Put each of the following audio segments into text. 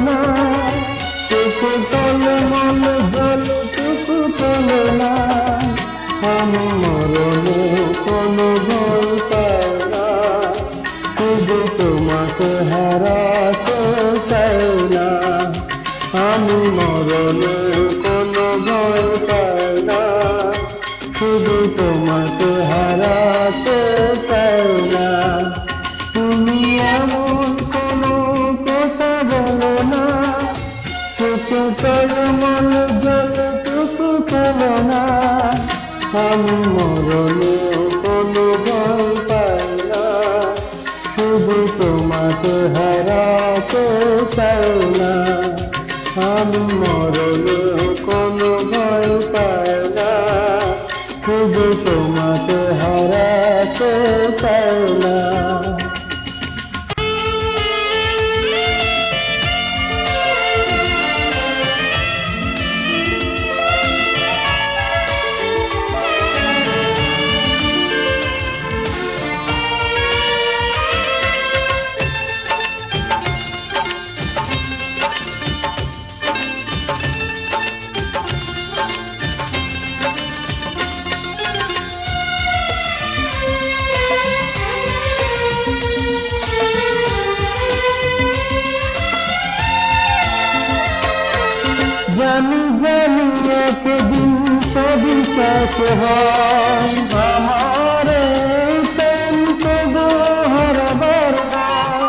না, চোখে টলমল জলটুকু তোলে না। আমি মরণে কোনো ভয় পাই না, শুধু তোমাকে হারাতে চাই না। আমি মরণে কোনো ভয় পাই না, শুধু তোমাকে হারাতে চাই না। তুমি এমন কোনো কথা বলো না, চোখে টলমল জলটুকু ফেলো না। আমি মরণে কোনো ভয় পাই না, শুধু তোমাকে হারাতে চাই না। আমি মরণে কোনো ভয় পাই না, শুধু তোমাকে হারাতে চাই না। জানি জানি একদিন সবই শেষ হয়, আমার প্রেম তবু হারাবার নয়।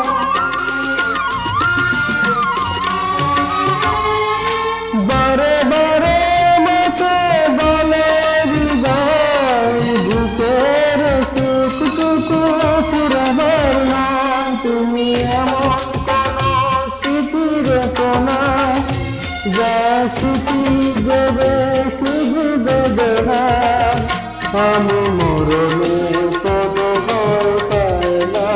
বারে বারে মতো বলে হৃদয়, বুকের সুখটুকু ফুরাবার নয়। তুমি এমন কোনো স্মৃতি রেখো না, যা স্মৃতি দেবে শুধু দেবে না। আমি মরণে কোনো ভয় পাই না,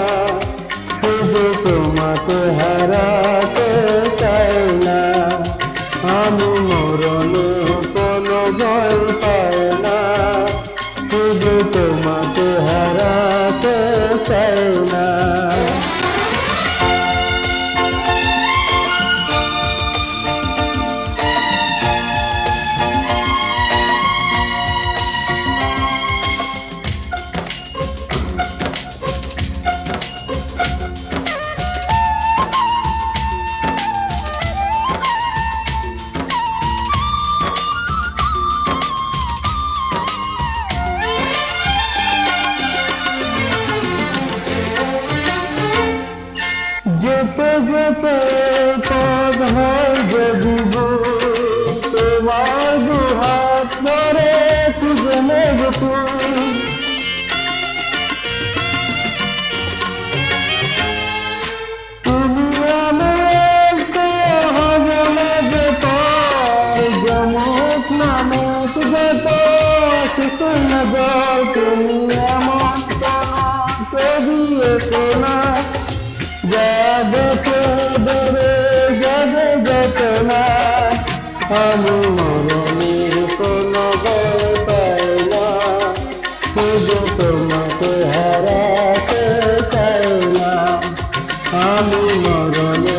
শুধু তোমাকে হারাতে চাই না। আমি মরণে কোনো ভয় পাই না, শুধু তোমাকে হারাতে চাই না। যেতে যেতে পথ হয় যদি তোমার দুহাত ধরে খুঁজে নেব তুমি। আমার হবে না যে পাই যমুক নামে যত শিখুন জল। তুমি এমন ছবি এসো না, যা দেখে দেবে যাবে যেত না। আমি মরণে কোনো ভয় পাই না, শুধু তোমাকে হারাতে চাই না। আমি মরণে